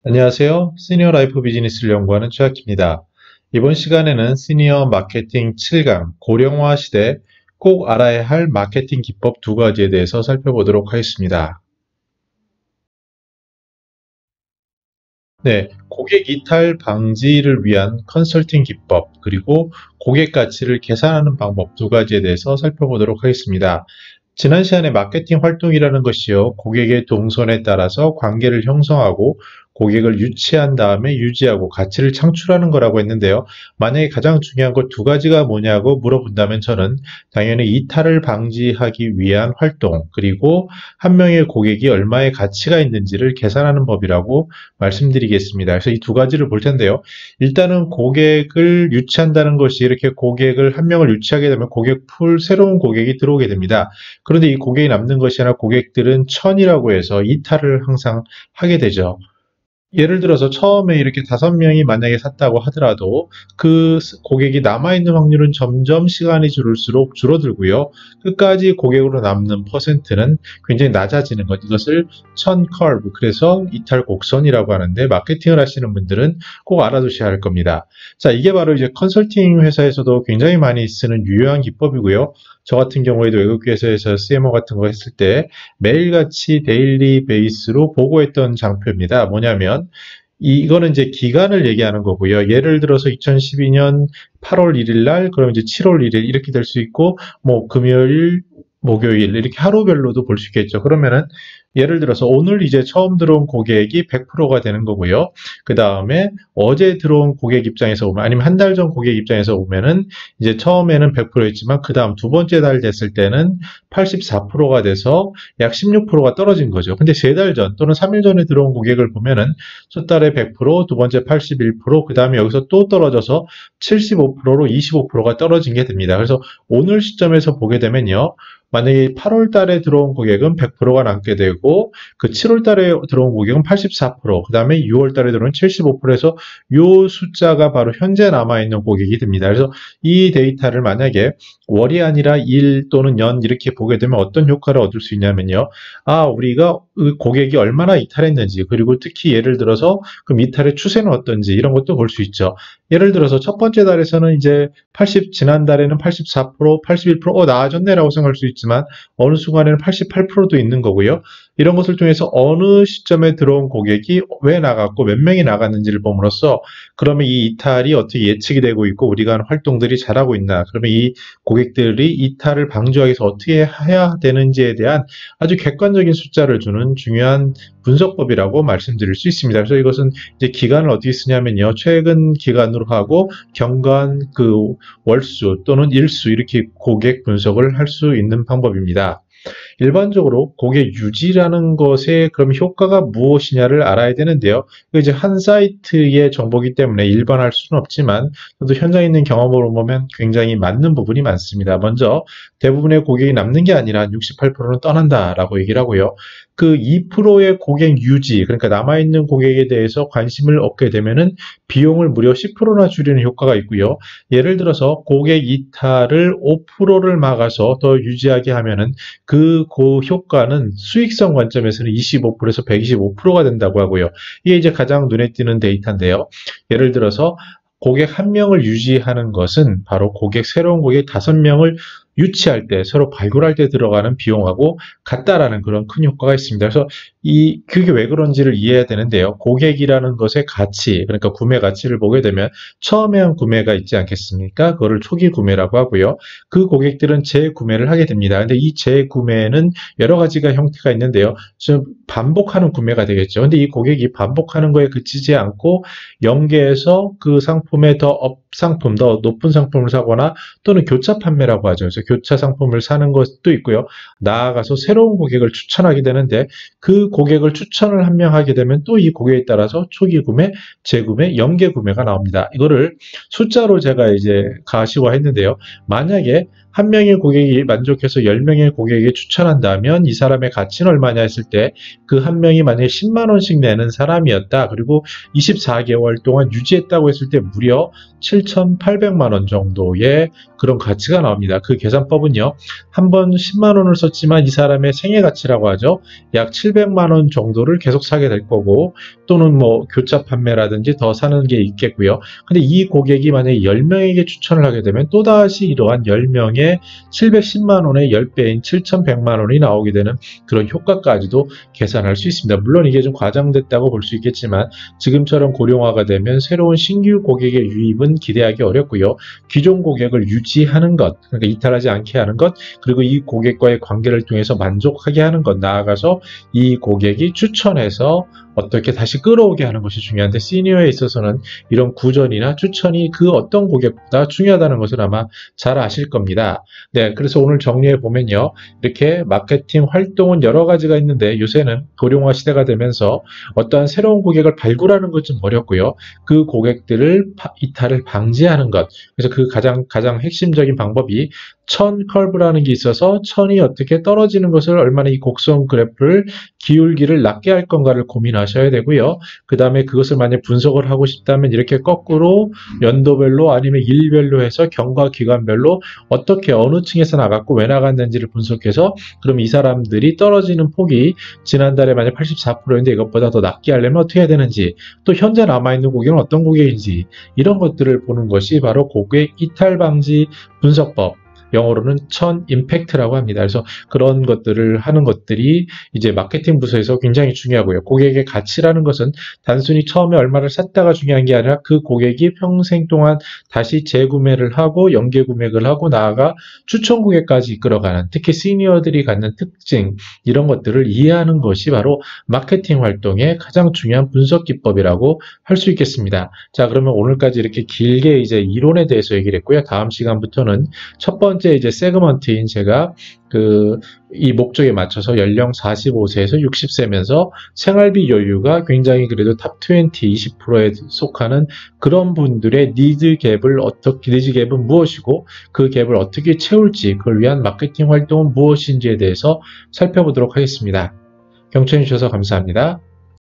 안녕하세요. 시니어 라이프 비즈니스를 연구하는 최학기입니다. 이번 시간에는 시니어 마케팅 7강 고령화 시대 꼭 알아야 할 마케팅 기법 두 가지에 대해서 살펴보도록 하겠습니다. 네, 고객 이탈 방지를 위한 컨설팅 기법, 그리고 고객 가치를 계산하는 방법 두 가지에 대해서 살펴보도록 하겠습니다. 지난 시간에 마케팅 활동이라는 것이요, 고객의 동선에 따라서 관계를 형성하고 고객을 유치한 다음에 유지하고 가치를 창출하는 거라고 했는데요. 만약에 가장 중요한 것 두 가지가 뭐냐고 물어본다면 저는 당연히 이탈을 방지하기 위한 활동, 그리고 한 명의 고객이 얼마의 가치가 있는지를 계산하는 법이라고 말씀드리겠습니다. 그래서 이 두 가지를 볼 텐데요. 일단은 고객을 유치한다는 것이 이렇게 고객을 한 명을 유치하게 되면 새로운 고객이 들어오게 됩니다. 그런데 이 고객이 남는 것이 아니라 고객들은 천이라고 해서 이탈을 항상 하게 되죠. 예를 들어서 처음에 이렇게 5명이 만약에 샀다고 하더라도 그 고객이 남아있는 확률은 점점 시간이 지를수록 줄어들고요. 끝까지 고객으로 남는 퍼센트는 굉장히 낮아지는 것. 이것을 천 커브, 그래서 이탈 곡선이라고 하는데 마케팅을 하시는 분들은 꼭 알아두셔야 할 겁니다. 자, 이게 바로 이제 컨설팅 회사에서도 굉장히 많이 쓰는 유효한 기법이고요. 저 같은 경우에도 외국 회사에서 CMO 같은 거 했을 때 매일같이 데일리 베이스로 보고했던 장표입니다. 뭐냐면 이거는 이제 기간을 얘기하는 거고요. 예를 들어서 2012년 8월 1일 날, 그럼 이제 7월 1일 이렇게 될 수 있고, 뭐 금요일, 목요일 이렇게 하루별로도 볼 수 있겠죠. 그러면은 예를 들어서 오늘 이제 처음 들어온 고객이 100%가 되는 거고요. 그 다음에 어제 들어온 고객 입장에서 보면, 아니면 한 달 전 고객 입장에서 보면은 이제 처음에는 100%였지만 그 다음 두 번째 달 됐을 때는 84%가 돼서 약 16%가 떨어진 거죠. 근데 3달 전 또는 3일 전에 들어온 고객을 보면은 첫 달에 100%, 두 번째 81%, 그 다음에 여기서 또 떨어져서 75%로 25%가 떨어진 게 됩니다. 그래서 오늘 시점에서 보게 되면요. 만약에 8월 달에 들어온 고객은 100%가 남게 되고, 그 7월 달에 들어온 고객은 84%, 그 다음에 6월 달에 들어온 75%에서 이 숫자가 바로 현재 남아있는 고객이 됩니다. 그래서 이 데이터를 만약에 월이 아니라 일 또는 년 이렇게 보게 되면 어떤 효과를 얻을 수 있냐면요. 아, 우리가 그 고객이 얼마나 이탈했는지, 그리고 특히 예를 들어서 그 이탈의 추세는 어떤지 이런 것도 볼 수 있죠. 예를 들어서 첫 번째 달에서는 이제 지난달에는 84%, 81%, 나아졌네라고 생각할 수 있지만 어느 순간에는 88%도 있는 거고요. 이런 것을 통해서 어느 시점에 들어온 고객이 왜 나갔고 몇 명이 나갔는지를 봄으로써 그러면 이 이탈이 어떻게 예측이 되고 있고 우리가 하는 활동들이 잘하고 있나, 그러면 이 고객들이 이탈을 방지하기 위해서 어떻게 해야 되는지에 대한 아주 객관적인 숫자를 주는 중요한 분석법이라고 말씀드릴 수 있습니다. 그래서 이것은 이제 기간을 어떻게 쓰냐면요. 최근 기간으로 하고 경관 그 월수 또는 일수 이렇게 고객 분석을 할 수 있는 방법입니다. 일반적으로 고객 유지라는 것의 그럼 효과가 무엇이냐를 알아야 되는데요. 이제 한 사이트의 정보이기 때문에 일반화할 수는 없지만 저도 현장에 있는 경험으로 보면 굉장히 맞는 부분이 많습니다. 먼저 대부분의 고객이 남는 게 아니라 68%는 떠난다라고 얘기를 하고요. 그 2%의 고객 유지, 그러니까 남아있는 고객에 대해서 관심을 얻게 되면은 비용을 무려 10%나 줄이는 효과가 있고요. 예를 들어서 고객 이탈을 5%를 막아서 더 유지하게 하면은 그 효과는 수익성 관점에서는 25%에서 125%가 된다고 하고요. 이게 이제 가장 눈에 띄는 데이터인데요. 예를 들어서 고객 한 명을 유지하는 것은 바로 새로운 고객 5명을 유치할 때, 서로 발굴할 때 들어가는 비용하고 같다라는 그런 큰 효과가 있습니다. 그래서 그게 왜 그런지를 이해해야 되는데요. 고객이라는 것의 가치, 그러니까 구매 가치를 보게 되면 처음에 한 구매가 있지 않겠습니까? 그거를 초기 구매라고 하고요. 그 고객들은 재구매를 하게 됩니다. 근데 이 재구매는 여러 가지가 형태가 있는데요. 좀 반복하는 구매가 되겠죠. 근데 이 고객이 반복하는 거에 그치지 않고 연계해서 그 상품의 상품, 더 높은 상품을 사거나 또는 교차 판매라고 하죠. 그래서 교차 상품을 사는 것도 있고요. 나아가서 새로운 고객을 추천하게 되는데 그 고객을 추천을 한 명 하게 되면 또 이 고객에 따라서 초기 구매, 재구매, 연계 구매가 나옵니다. 이거를 숫자로 제가 이제 가시화했는데요. 만약에 한 명의 고객이 만족해서 10명의 고객에게 추천한다면 이 사람의 가치는 얼마냐 했을 때 그 한 명이 만약에 10만 원씩 내는 사람이었다. 그리고 24개월 동안 유지했다고 했을 때 무려 7,800만 원 정도의 그런 가치가 나옵니다. 그 계산법은요. 한 번 10만 원을 썼지만 이 사람의 생애 가치라고 하죠. 약 700만 원 정도를 계속 사게 될 거고 또는 뭐 교차 판매라든지 더 사는 게 있겠고요. 근데 이 고객이 만약에 10명에게 추천을 하게 되면 또다시 이러한 10명에 710만 원의 10배인 7,100만 원이 나오게 되는 그런 효과까지도 계산할 수 있습니다. 물론 이게 좀 과장됐다고 볼 수 있겠지만 지금처럼 고령화가 되면 새로운 신규 고객의 유입은 기대하기 어렵고요. 기존 고객을 유지하는 것, 그러니까 이탈하지 않게 하는 것, 그리고 이 고객과의 관계를 통해서 만족하게 하는 것, 나아가서 이 고객이 추천해서 어떻게 다시 끌어오게 하는 것이 중요한데 시니어에 있어서는 이런 구전이나 추천이 그 어떤 고객보다 중요하다는 것을 아마 잘 아실 겁니다. 네, 그래서 오늘 정리해 보면요. 이렇게 마케팅 활동은 여러 가지가 있는데 요새는 고령화 시대가 되면서 어떠한 새로운 고객을 발굴하는 것 좀 어렵고요. 그 고객들을 이탈을 방지하는 것. 그래서 그 가장 핵심적인 방법이 천 커브라는 게 있어서 천이 어떻게 떨어지는 것을 얼마나 이 곡선 그래프를 기울기를 낮게 할 건가를 고민하셔야 되고요. 그 다음에 그것을 만약 분석을 하고 싶다면 이렇게 거꾸로 연도별로 아니면 일별로 해서 경과 기간별로 어떻게 어느 층에서 나갔고 왜 나갔는지를 분석해서 그럼 이 사람들이 떨어지는 폭이 지난달에 만약 84%인데 이것보다 더 낮게 하려면 어떻게 해야 되는지 또 현재 남아있는 고객은 어떤 고객인지 이런 것들을 보는 것이 바로 고객 이탈 방지 분석법, 영어로는 천 임팩트라고 합니다. 그래서 그런 것들을 하는 것들이 이제 마케팅 부서에서 굉장히 중요하고요. 고객의 가치라는 것은 단순히 처음에 얼마를 샀다가 중요한 게 아니라 그 고객이 평생 동안 다시 재구매를 하고 연계 구매를 하고 나아가 추천 고객까지 이끌어가는 특히 시니어들이 갖는 특징 이런 것들을 이해하는 것이 바로 마케팅 활동의 가장 중요한 분석 기법이라고 할 수 있겠습니다. 자, 그러면 오늘까지 이렇게 길게 이제 이론에 대해서 얘기를 했고요. 다음 시간부터는 첫 번째 이제 세그먼트인 제가 이 목적에 맞춰서 연령 45세에서 60세면서 생활비 여유가 굉장히 그래도 탑 20, 20%에 속하는 그런 분들의 니즈 갭은 무엇이고 그 갭을 어떻게 채울지 그걸 위한 마케팅 활동은 무엇인지에 대해서 살펴보도록 하겠습니다. 경청해 주셔서 감사합니다.